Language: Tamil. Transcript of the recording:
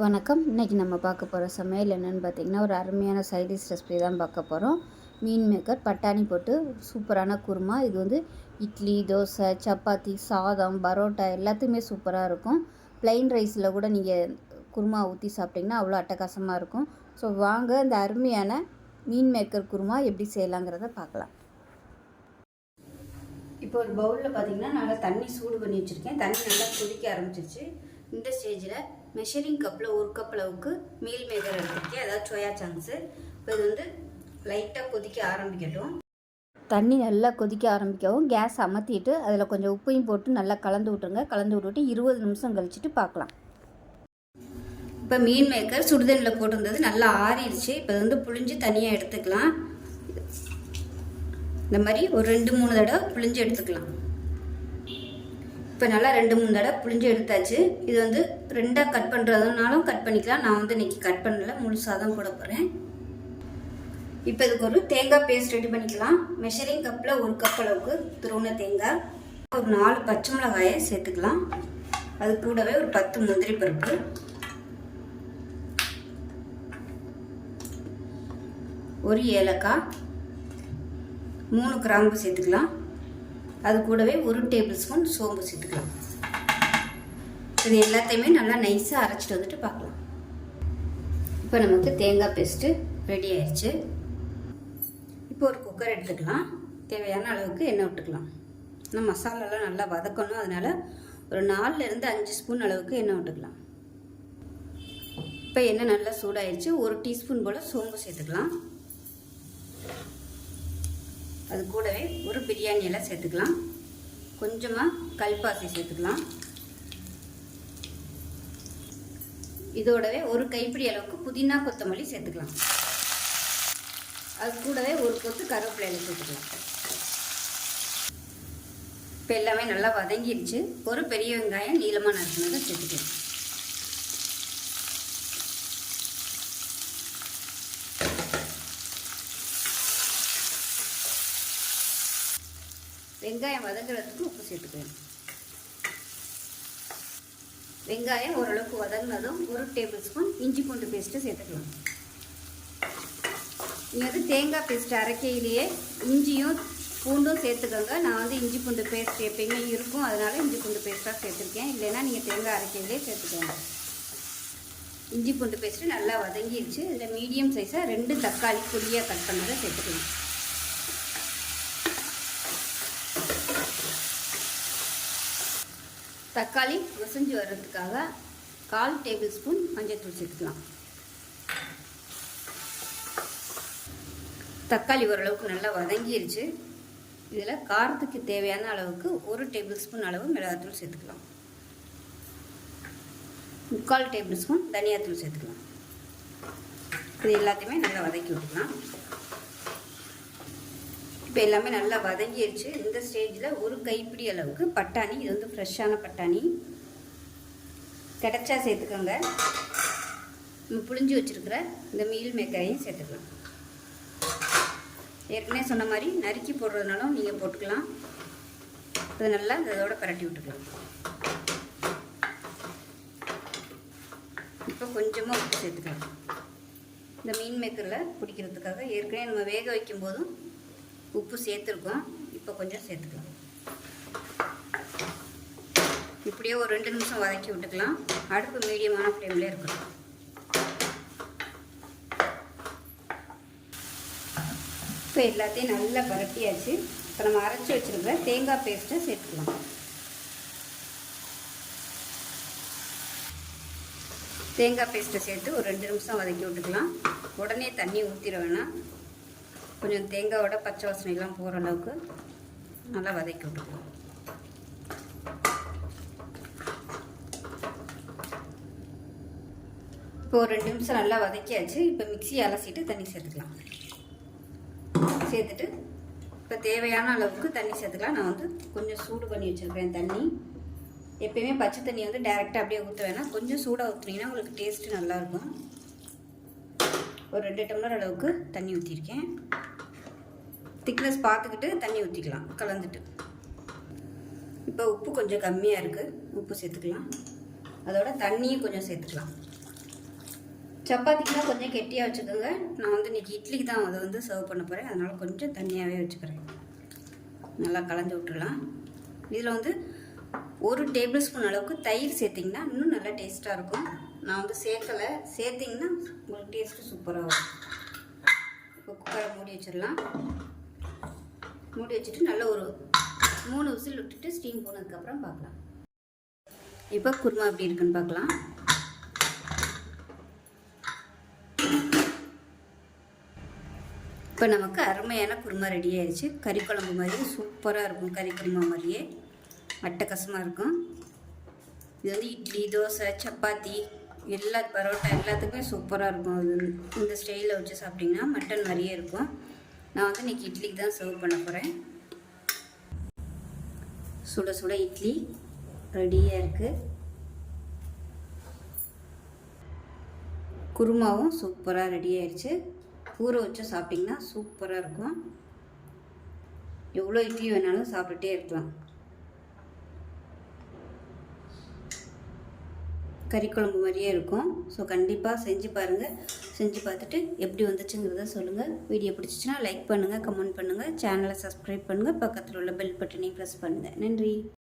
வணக்கம். இன்றைக்கி நம்ம பார்க்க போகிற சமையல் என்னென்னு பார்த்திங்கன்னா, ஒரு அருமையான சைடிஷ் ரெசிபி தான் பார்க்க போகிறோம். மீன் மேக்கர் பட்டாணி போட்டு சூப்பரான குருமா. இது வந்து இட்லி, தோசை, சப்பாத்தி, சாதம், பரோட்டா எல்லாத்துக்குமே சூப்பராக இருக்கும். ப்ளைன் ரைஸில் கூட நீங்கள் குருமா ஊற்றி சாப்பிட்டிங்கன்னா அவ்வளோ அட்டகாசமாக இருக்கும். ஸோ வாங்க இந்த அருமையான மீன் மேக்கர் குருமா எப்படி செய்யலாங்கிறத பார்க்கலாம். இப்போ ஒரு பவுலில் பார்த்திங்கன்னா நல்லா தண்ணி சூடு பண்ணி வச்சுருக்கேன். தண்ணி நல்லா கொதிக்க ஆரம்பிச்சிருச்சு. இந்த ஸ்டேஜில் மெஷரிங் கப்பில் 1 கப் அளவுக்கு மீல் மேக்கர் எடுத்துருக்கேன், அதாவது சோயா சங்க்ஸு. இப்போ இது வந்து லைட்டாக கொதிக்க ஆரம்பிக்கட்டும். தண்ணி நல்லா கொதிக்க ஆரம்பிக்கவும் கேஸ் அமர்த்திட்டு அதில் கொஞ்சம் உப்பையும் போட்டு நல்லா கலந்து விட்டுருங்க. கலந்து விட்டுட்டு 20 நிமிஷம் கழிச்சிட்டு பார்க்கலாம். இப்போ மீன் மேக்கர் சுடுதண்ணில் போட்டிருந்தது நல்லா ஆறிடுச்சு. இப்போ வந்து புழிஞ்சு தனியாக எடுத்துக்கலாம். இந்த மாதிரி ஒரு 2-3 தடவை புழிஞ்சு எடுத்துக்கலாம். இப்போ நல்லா 2-3 தடவை புழிஞ்சு எடுத்தாச்சு. இது வந்து 2ஆக கட் பண்ணுறதுனாலும் கட் பண்ணிக்கலாம். நான் வந்து இன்றைக்கி கட் பண்ணல, முழுசாக தான் போட போகிறேன். இப்போ இதுக்கு ஒரு தேங்காய் பேஸ்ட் ரெடி பண்ணிக்கலாம். மெஷரிங் கப்பில் 1 கப் அளவுக்கு துருவின தேங்காய், ஒரு 4 பச்சை மிளகாயை சேர்த்துக்கலாம். அது கூடவே ஒரு 10 முந்திரி பருப்பு, ஒரு ஏலக்காய், 3 கிராம்பு சேர்த்துக்கலாம். அது கூடவே 1 டேபிள் ஸ்பூன் சோம்பு சேர்த்துக்கலாம். இது எல்லாத்தையுமே நல்லா நைஸாக அரைச்சிட்டு வந்துட்டு பார்க்கலாம். இப்போ நமக்கு தேங்காய் பேஸ்ட்டு ரெடி ஆயிடுச்சு. இப்போ ஒரு குக்கர் எடுத்துக்கலாம். தேவையான அளவுக்கு எண்ணெய் விட்டுக்கலாம். ஆனால் மசாலாலாம் நல்லா வதக்கணும், அதனால் ஒரு 4லேருந்து 5 ஸ்பூன் அளவுக்கு எண்ணெய் விட்டுக்கலாம். இப்போ எண்ணெய் நல்லா சூடாயிடுச்சு. 1 டீஸ்பூன் போல் சோம்பு சேர்த்துக்கலாம். அது கூடவே ஒரு பிரியாணி இலை சேர்த்துக்கலாம். கொஞ்சமாக கல்பாசி சேர்த்துக்கலாம். இதோடவே ஒரு கைப்பிடி அளவுக்கு புதினா கொத்தமல்லி சேர்த்துக்கலாம். அது கூடவே ஒரு கொத்து கருவேப்பிலை இலை சேர்த்துக்கலாம். இப்போ எல்லாமே நல்லா வதங்கிடுச்சு. ஒரு பெரிய வெங்காயம் நீளமாக நறுக்குனதை சேர்த்துக்கலாம். வெங்காயம் வதங்குறதுக்கு உப்பு சேர்த்துக்கலாம். வெங்காயம் ஓரளவுக்கு வதங்கினதும் 1 டேபிள் ஸ்பூன் இஞ்சி பூண்டு பேஸ்ட்டு சேர்த்துக்கலாம். நீங்கள் வந்து தேங்காய் பேஸ்ட் அரைக்கையிலேயே இஞ்சியும் பூண்டும் சேர்த்துக்கோங்க. நான் வந்து இஞ்சி பூண்டு பேஸ்ட் எப்பயுமே இருக்கும், அதனால் இஞ்சி பூண்டு பேஸ்ட்டாக சேர்த்துருக்கேன். இல்லைன்னா நீங்கள் தேங்காய் அரைக்கையிலே சேர்த்துக்கோங்க. இஞ்சி பூண்டு பேஸ்ட்டு நல்லா வதங்கிடுச்சு. இதில் மீடியம் சைஸாக 2 தக்காளி பொடியாக கட் பண்ணதை சேர்த்துக்கலாம். தக்காளி மசிஞ்சு வர்றதுக்காக 1/4 டேபிள் ஸ்பூன் மஞ்சள்தூள் சேர்த்துக்கலாம். தக்காளி ஓரளவுக்கு நல்லா வதங்கிடுச்சு. இதில் காரத்துக்கு தேவையான அளவுக்கு 1 டேபிள் ஸ்பூன் அளவு மிளகாத்தூள் சேர்த்துக்கலாம். 3/4 டேபிள் ஸ்பூன் தனியாத்தூள் சேர்த்துக்கலாம். இது எல்லாத்தையுமே நல்லா வதக்கி விட்டுக்கலாம். இப்போ எல்லாமே நல்லா வதங்கிடுச்சு. இந்த ஸ்டேஜில் ஒரு கைப்பிடி அளவுக்கு பட்டாணி, இது வந்து ஃப்ரெஷ்ஷான பட்டாணி, கிடைச்சா சேர்த்துக்கோங்க. நம்ம புழிஞ்சு வச்சுருக்கிற இந்த மீல் மேக்கரையும் சேர்த்துக்கலாம். ஏற்கனவே சொன்ன மாதிரி நறுக்கி போடுறதுனாலும் நீங்கள் போட்டுக்கலாம். இது நல்லா இதோட பரட்டி விட்டுக்கலாம். இப்போ கொஞ்சமாக உப்பு சேர்த்துக்கலாம். இந்த மீன் மேக்கரில் பிடிக்கிறதுக்காக ஏற்கனவே நம்ம வேக வைக்கும் போதும் உப்பு சேர்த்துருக்கோம். இப்போ கொஞ்சம் சேர்த்துக்கலாம். இப்படியே ஒரு 2 நிமிஷம் வதக்கி விட்டுக்கலாம். அடுப்பு மீடியமான ஃப்ளேம்லேயே இருக்கணும். இப்போ எல்லாத்தையும் நல்லா பரட்டியாச்சு. இப்போ நம்ம அரைச்சி வச்சுருக்கிற தேங்காய் பேஸ்ட்டை சேர்த்துக்கலாம். தேங்காய் பேஸ்ட்டை சேர்த்து ஒரு 2 நிமிஷம் வதக்கி விட்டுக்கலாம். உடனே தண்ணி ஊற்றிட வேணாம். கொஞ்சம் தேங்காயோட பச்சை வாசனைலாம் போகிற அளவுக்கு நல்லா வதக்கி விட்டுக்கலாம். இப்போ ஒரு 2 நிமிஷம் நல்லா வதக்கியாச்சு. இப்போ மிக்ஸி அலசிட்டு தண்ணி சேர்த்துக்கலாம். சேர்த்துட்டு இப்போ தேவையான அளவுக்கு தண்ணி சேர்த்துக்கலாம். நான் வந்து கொஞ்சம் சூடு பண்ணி வச்சுருக்கிறேன் தண்ணி. எப்பயுமே பச்சை தண்ணி வந்து டைரெக்டாக அப்படியே ஊற்ற வேணாம். கொஞ்சம் சூடாக ஊற்றுனீங்கன்னா உங்களுக்கு டேஸ்ட்டு நல்லாயிருக்கும். ஒரு 2 டம்ளர் அளவுக்கு தண்ணி ஊற்றிருக்கேன். திக்னஸ் பார்த்துக்கிட்டு தண்ணி ஊற்றிக்கலாம் கலந்துட்டு. இப்போ உப்பு கொஞ்சம் கம்மியாக இருக்குது, உப்பு சேர்த்துக்கலாம். அதோட தண்ணியும் கொஞ்சம் சேர்த்துக்கலாம். சப்பாத்திக்குலாம் கொஞ்சம் கெட்டியாக வச்சுக்கோங்க. நான் வந்து இன்றைக்கி இட்லிக்கு தான் அதை வந்து சர்வ் பண்ண போகிறேன். அதனால் கொஞ்சம் தண்ணியாகவே வச்சுக்கிறேன். நல்லா கலந்து விட்டுடலாம். இதில் வந்து 1 டேபிள் ஸ்பூன் அளவுக்கு தயிர் சேர்த்திங்கன்னா இன்னும் நல்லா டேஸ்ட்டாக இருக்கும். நான் வந்து சேர்க்கலை. சேர்த்திங்கன்னா உங்களுக்கு டேஸ்ட்டு சூப்பராக வரும். இப்போ குக்கரை மூடி வச்சிடலாம். மூடி வச்சுட்டு நல்லா ஒரு 3 விசில் விட்டுட்டு ஸ்டீம் போனதுக்கப்புறம் பார்க்கலாம். இப்போ குருமா எப்படி இருக்குன்னு பார்க்கலாம். இப்போ நமக்கு அருமையான குருமா ரெடி ஆயிடுச்சு. கறி குழம்பு மாதிரியே சூப்பராக இருக்கும். கறி குருமா மாதிரியே அட்டகாசமாக இருக்கும். இது வந்து இட்லி, தோசை, சப்பாத்தி, பரோட்டா எல்லாத்துக்குமே சூப்பராக இருக்கும். அது இந்த ஸ்டைலில் வச்சு சாப்பிட்டிங்கன்னா மட்டன் மாதிரியே இருக்கும். நான் வந்து இன்றைக்கி இட்லிக்கு தான் சர்வ் பண்ண போகிறேன். சுட சுட இட்லி ரெடியாக இருக்குது. குருமாவும் சூப்பராக ரெடி ஆயிடுச்சு. ஊற வச்சு சாப்பிட்டிங்கன்னா சூப்பராக இருக்கும். எவ்வளோ இட்லி வேணாலும் சாப்பிட்டுட்டே இருக்கலாம். கறி குழம்பு மாதிரியே இருக்கும். ஸோ கண்டிப்பாக செஞ்சு பாருங்கள். செஞ்சு பார்த்துட்டு எப்படி வந்துச்சுங்கிறத சொல்லுங்கள். வீடியோ பிடிச்சிச்சின்னா லைக் பண்ணுங்கள், கமெண்ட் பண்ணுங்கள், சேனலை சப்ஸ்கிரைப் பண்ணுங்கள், பக்கத்தில் உள்ள பெல் பட்டனையும் ப்ரெஸ் பண்ணுங்கள். நன்றி.